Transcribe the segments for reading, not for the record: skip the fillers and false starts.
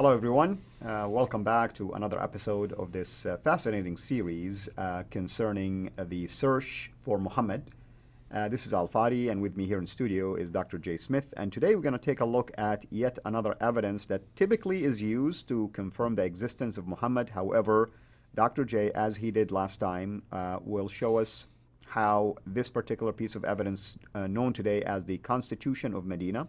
Hello, everyone. Welcome back to another episode of this fascinating series concerning the search for Muhammad. This is Al-Fadi, and with me here in studio is Dr. Jay Smith. And today we're going to take a look at yet another evidence that typically is used to confirm the existence of Muhammad. However, Dr. Jay, as he did last time, will show us how this particular piece of evidence, known today as the Constitution of Medinah,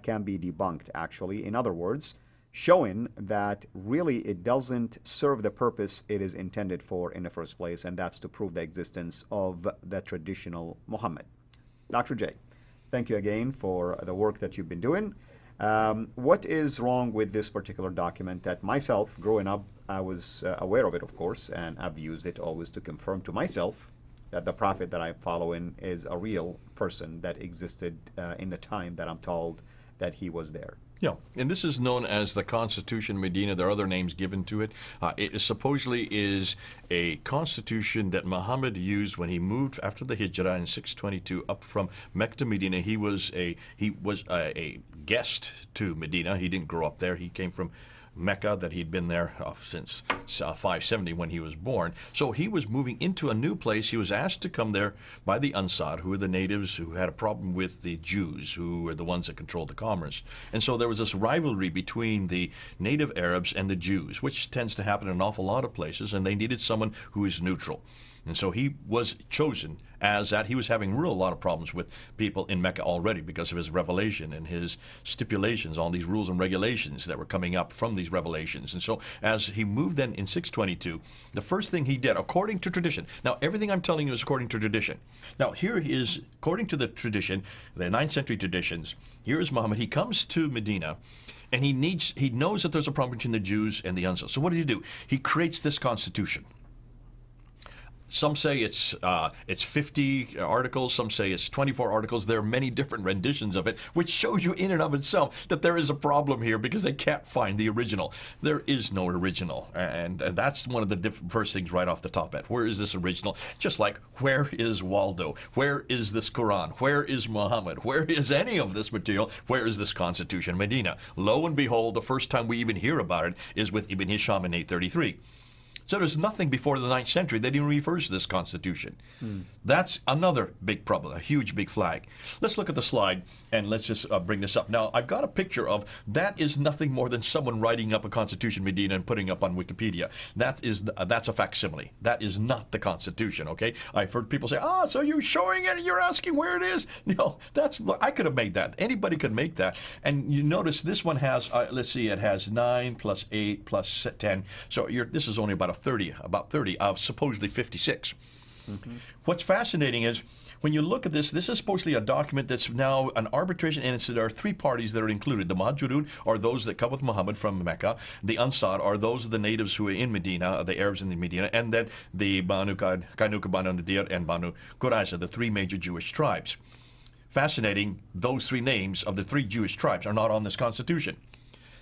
can be debunked, actually. In other words, showing that really it doesn't serve the purpose it is intended for in the first place, and that's to prove the existence of the traditional Muhammad. Dr. J, thank you again for the work that you've been doing. What is wrong with this particular document that myself, growing up, I was aware of it, of course, and I've used it always to confirm to myself that the prophet that I'm following is a real person that existed in the time that I'm told that he was there. Yeah, and this is known as the Constitution Medinah. There are other names given to it. It supposedly is a constitution that Muhammad used when he moved after the Hijrah in 622 up from Mecca to Medina. He was a guest to Medina. He didn't grow up there. He came from Mecca, that he'd been there since 570 when he was born. So he was moving into a new place. He was asked to come there by the Ansar, who were the natives who had a problem with the Jews, who were the ones that controlled the commerce. And so there was this rivalry between the native Arabs and the Jews, which tends to happen in an awful lot of places, and they needed someone who is neutral. And so he was chosen as that. He was having a lot of problems with people in Mecca already because of his revelation and his stipulations on these rules and regulations that were coming up from these revelations. And so as he moved then in 622, the first thing he did, according to tradition, now everything I'm telling you is according to tradition. Now here is, according to the tradition, the 9th century traditions, here is Muhammad. He comes to Medina, and he knows that there's a problem between the Jews and the Ansar. So what does he do? He creates this constitution. Some say it's 50 articles. Some say it's 24 articles. There are many different renditions of it, which shows you in and of itself that there is a problem here because they can't find the original. There is no original, and that's one of the first things right off the top. Where is this original? Just like, where is Waldo? Where is this Quran? Where is Muhammad? Where is any of this material? Where is this Constitution Medina? Lo and behold, the first time we even hear about it is with Ibn Hisham in 833. So there's nothing before the 9th century that even refers to this constitution. That's another big problem, a huge big flag. Let's look at the slide, and let's just bring this up. Now, I've got a picture of, that is nothing more than someone writing up a Constitution Medina and putting up on Wikipedia. That's a facsimile. That is not the Constitution, okay? I've heard people say, so you're showing it and you're asking where it is? No, I could have made that. Anybody could make that. And you notice this one has, let's see, it has 9 plus 8 plus 10. So this is only about 30 of supposedly 56. What's fascinating is when you look at this, this is supposedly a document that's now an arbitration, and there are 3 parties that are included. The Muhajirun are those that come with Muhammad from Mecca. The Ansar are those of the natives who are in Medina, the Arabs in the Medina, and then the Banu Qaynuqa, Banu Nadir, and Banu Qurayza, the 3 major Jewish tribes. Fascinating, those 3 names of the 3 Jewish tribes are not on this constitution.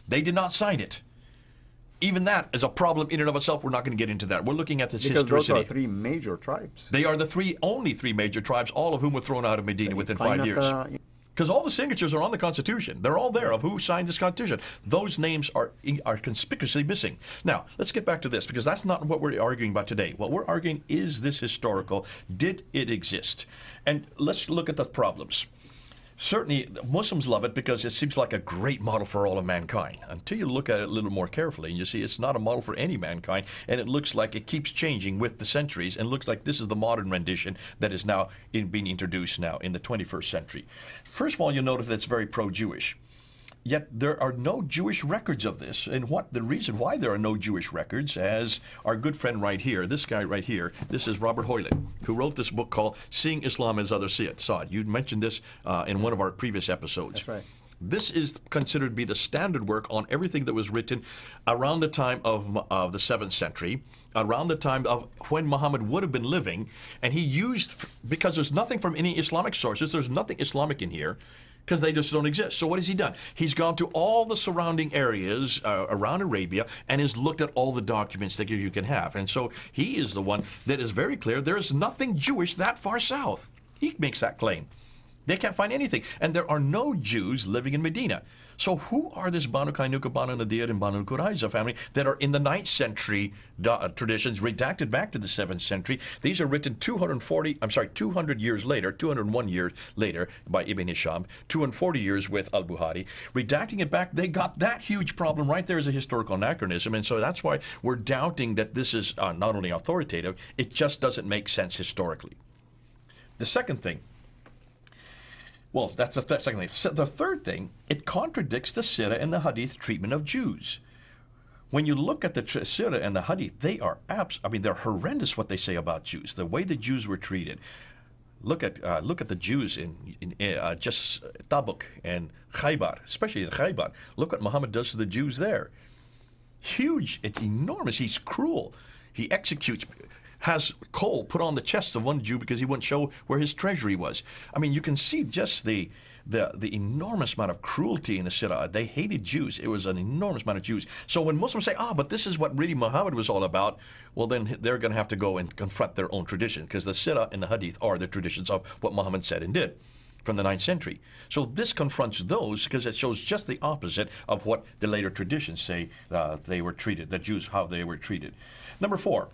They did not sign it. Even that is a problem in and of itself. We're not going to get into that. We're looking at this historicity. Because those are 3 major tribes. They are the only three major tribes, all of whom were thrown out of Medina within 5 years. Because all the signatures are on the Constitution. They're all there of who signed this Constitution. Those names are conspicuously missing. Now, let's get back to this, because that's not what we're arguing about today. What we're arguing, is this historical? Did it exist? And let's look at the problems. Certainly, Muslims love it because it seems like a great model for all of mankind. Until you look at it a little more carefully, and you see it's not a model for any mankind, and it looks like it keeps changing with the centuries, and looks like this is the modern rendition that is now being introduced now in the 21st century. First of all, you'll notice that it's very pro-Jewish. Yet there are no Jewish records of this. And the reason why there are no Jewish records, as our good friend right here, this guy right here, this is Robert Hoylett, who wrote this book called Seeing Islam as Others See It. Saw it. You mentioned this in one of our previous episodes. That's right. This is considered to be the standard work on everything that was written around the time of the 7th century, around the time of when Muhammad would have been living. And he used, because there's nothing from any Islamic sources, there's nothing Islamic in here, because they just don't exist. So what has he done? He's gone to all the surrounding areas around Arabia and has looked at all the documents that you can have. And so he is the one that is very clear. There is nothing Jewish that far south. He makes that claim. They can't find anything. And there are no Jews living in Medina. So who are this Banu Kainuka, Banu Nadir, and Banu Quraiza family that are in the 9th century traditions, redacted back to the 7th century? These are written 200 years later, 201 years later by Ibn Hisham, 240 years with Al-Bukhari. Redacting it back, they got that huge problem right there as a historical anachronism, and so that's why we're doubting that this is not only authoritative, it just doesn't make sense historically. The second thing, well, that's the second thing. So the third thing, it contradicts the CIRA and the Hadith treatment of Jews. When you look at the CIRA and the Hadith, they are they're horrendous what they say about Jews, the way the Jews were treated. Look at the Jews in just Tabuk and Khaybar, especially in Khaybar. Look what Muhammad does to the Jews there. Huge, it's enormous. He's cruel. He executes, has coal put on the chest of one Jew because he wouldn't show where his treasury was. I mean, you can see just the enormous amount of cruelty in the CIRA. They hated Jews. It was an enormous amount of Jews. So when Muslims say, but this is what really Muhammad was all about, well, then they're going to have to go and confront their own tradition, because the CIRA and the Hadith are the traditions of what Muhammad said and did from the 9th century. So this confronts those because it shows just the opposite of what the later traditions say they were treated, the Jews, how they were treated. Number 4.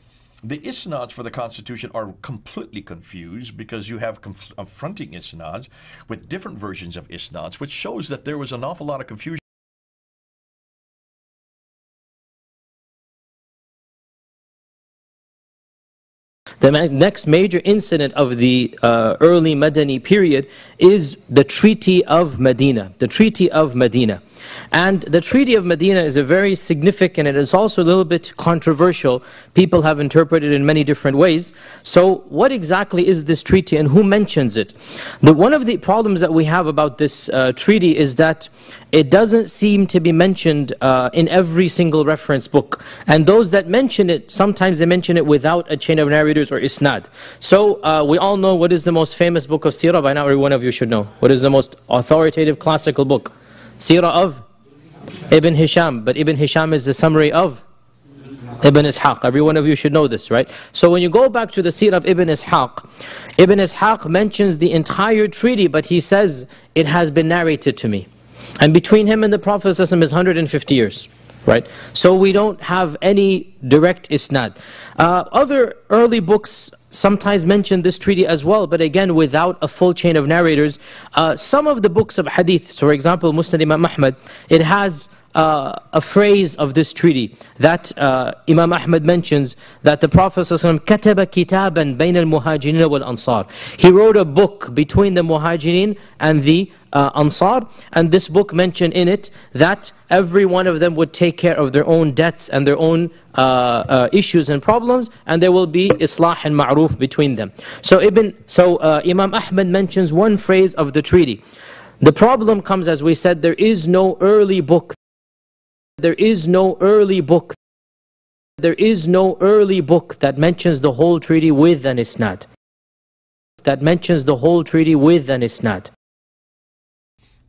The isnads for the Constitution are completely confused because you have confronting isnads with different versions of isnads, which shows that there was an awful lot of confusion. The next major incident of the early Madani period is the Treaty of Medina. The Treaty of Medina. And the Treaty of Medina is a very significant, and it's also a little bit controversial. People have interpreted it in many different ways. So what exactly is this treaty and who mentions it? One of the problems that we have about this treaty is that it doesn't seem to be mentioned in every single reference book. And those that mention it, sometimes they mention it without a chain of narrators or isnad. So we all know what is the most famous book of CIRA. By now every one of you should know. What is the most authoritative classical book? CIRA of Ibn Hisham. But Ibn Hisham is the summary of Ibn Ishaq. Every one of you should know this, right? So when you go back to the CIRA of Ibn Ishaq mentions the entire treaty, but he says, it has been narrated to me. And between him and the Prophet ﷺ is 150 years. Right? So we don't have any direct isnad. Other early books sometimes mention this treaty as well, but again without a full chain of narrators. Some of the books of hadith, so for example Musnad Imam Ahmad, it has a phrase of this treaty that Imam Ahmad mentions, that the Prophet ﷺ كَتَبَ كِتَابًا بَيْنَ الْمُهَاجِرِينَ وَالْأَنصَارِ. He wrote a book between the Muhajirin and the Ansar, and this book mentioned in it that every one of them would take care of their own debts and their own issues and problems, and there will be islah and ma'ruf between them. So Imam Ahmad mentions one phrase of the treaty. The problem comes, as we said, there is no early book. There is no early book. There is no early book that mentions the whole treaty with an isnad. That mentions the whole treaty with an isnad.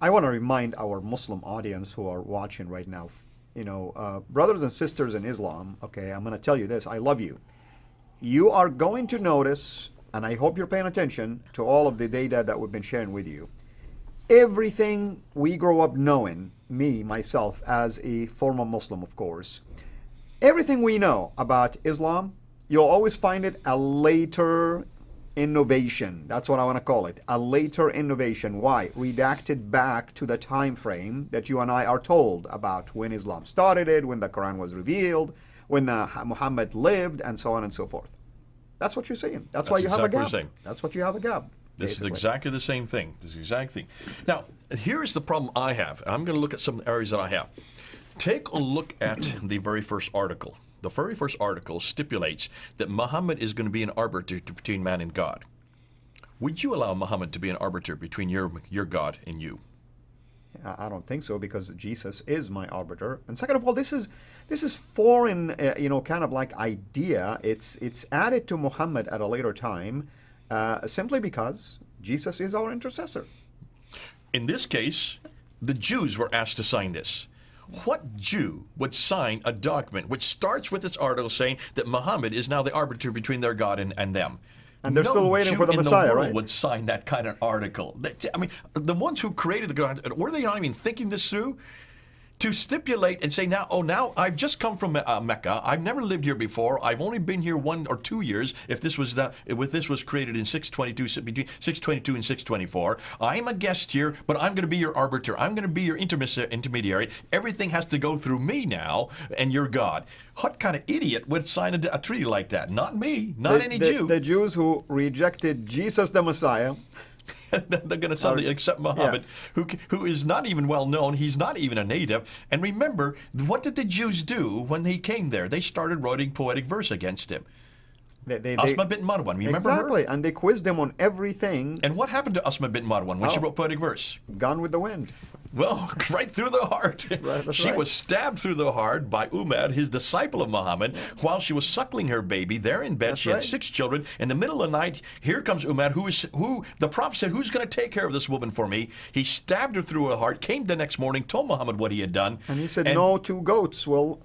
I want to remind our Muslim audience who are watching right now, brothers and sisters in Islam, okay, I'm going to tell you this, I love you. You are going to notice, and I hope you're paying attention to all of the data that we've been sharing with you. Everything we grow up knowing, me, myself, as a former Muslim, of course, everything we know about Islam, you'll always find it a later innovation. That's what I want to call it. A later innovation. Why? Redacted back to the time frame that you and I are told about when Islam started, when the Quran was revealed, when Muhammad lived, and so on and so forth. That's what you're saying. That's why you have a gap. That's what you have a gap. This is exactly the same thing. This is the exact thing. Now, here's the problem I have. I'm going to look at some areas that I have. Take a look at the very first article. The very first article stipulates that Muhammad is going to be an arbiter between man and God. Would you allow Muhammad to be an arbiter between your God and you? I don't think so, because Jesus is my arbiter. And second of all, this is foreign, kind of like idea. It's added to Muhammad at a later time, simply because Jesus is our intercessor. In this case, the Jews were asked to sign this. What Jew would sign a document which starts with its article saying that Muhammad is now the arbiter between their God and them? And they're still waiting for the Messiah, in the world right? would sign that kind of article. I mean, the ones who created the God, were they not even thinking this through? To stipulate and say, now I've just come from Mecca. I've never lived here before. I've only been here 1 or 2 years. If this was created in 622, between 622 and 624, I'm a guest here, but I'm going to be your arbiter. I'm going to be your intermediary. Everything has to go through me now, and you're God. What kind of idiot would sign a treaty like that? Not me. Not any Jew. The Jews who rejected Jesus the Messiah. They're going to suddenly accept Muhammad, who is not even well known. He's not even a native. And remember, what did the Jews do when he came there? They started writing poetic verse against him. Asma bint Marwan, remember exactly, her? and they quizzed him on everything. And what happened to Asma bint Marwan when she wrote poetic verse? Gone with the wind. Well, right through the heart. Right, she was stabbed through the heart by Umar, his disciple of Muhammad, while she was suckling her baby there in bed. She had 6 children. In the middle of the night, here comes Umar, who the prophet said, who's going to take care of this woman for me? He stabbed her through her heart, came the next morning, told Muhammad what he had done. And he said, no 2 goats will...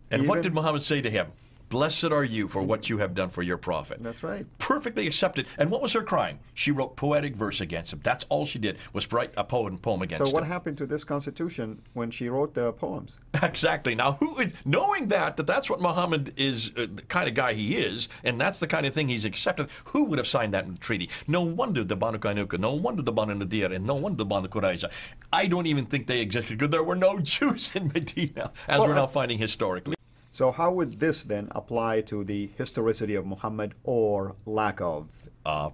And what did Muhammad say to him? Blessed are you for what you have done for your prophet. That's right. Perfectly accepted. And what was her crime? She wrote poetic verse against him. That's all she did, was write a poem against him. So what happened to this constitution when she wrote the poems? Exactly. Now, knowing that's what Muhammad is, the kind of guy he is, and that's the kind of thing he's accepted, who would have signed that treaty? No wonder the Banu Qaynuqa, no wonder the Banu Nadir, and no wonder the Banu Qurayza. I don't even think they existed because there were no Jews in Medina, as we're now finding historically. So how would this then apply to the historicity of Muhammad or lack of?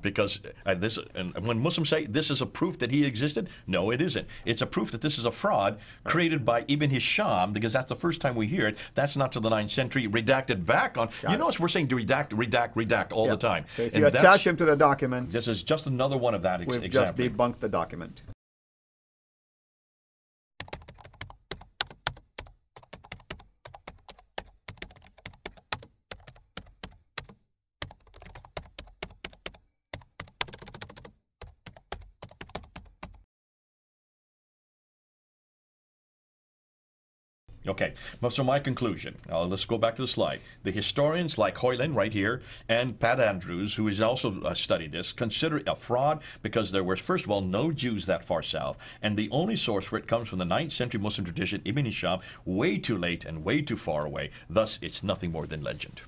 Because when Muslims say this is a proof that he existed, no, it isn't. It's a proof that this is a fraud created by Ibn Hisham, because that's the first time we hear it. That's not to the 9th century, redacted back on. Notice we're saying to redact all the time. So if you attach him to the document, this is just another one of that we've example. just debunked the document. Okay, so my conclusion, let's go back to the slide. The historians like Hoyland right here and Pat Andrews, who has also studied this, consider it a fraud because there were, first of all, no Jews that far south, and the only source for it comes from the 9th century Muslim tradition, Ibn Hisham, way too late and way too far away. Thus, it's nothing more than legend.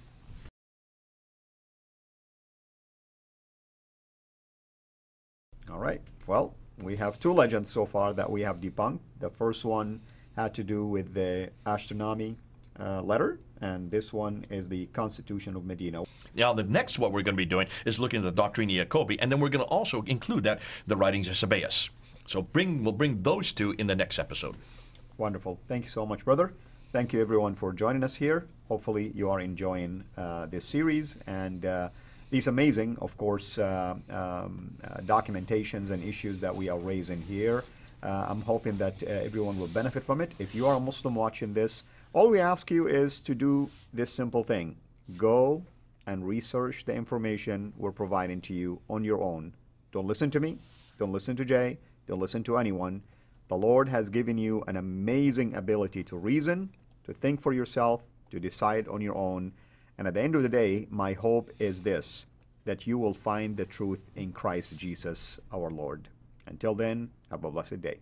All right. Well, we have 2 legends so far that we have debunked. The first one had to do with the astronomy letter, and this one is the Constitution of Medina. Now, the next what we're going to be doing is looking at the Doctrina Jacobi, and then we're going to also include the writings of Sabaeus. So we'll bring those 2 in the next episode. Wonderful. Thank you so much, brother. Thank you, everyone, for joining us here. Hopefully, you are enjoying this series and these amazing, of course, documentations and issues that we are raising here. I'm hoping that everyone will benefit from it. If you are a Muslim watching this, all we ask you is to do this simple thing. Go and research the information we're providing to you on your own. Don't listen to me. Don't listen to Jay. Don't listen to anyone. The Lord has given you an amazing ability to reason, to think for yourself, to decide on your own. And at the end of the day, my hope is this, that you will find the truth in Christ Jesus our Lord. Until then, have a blessed day.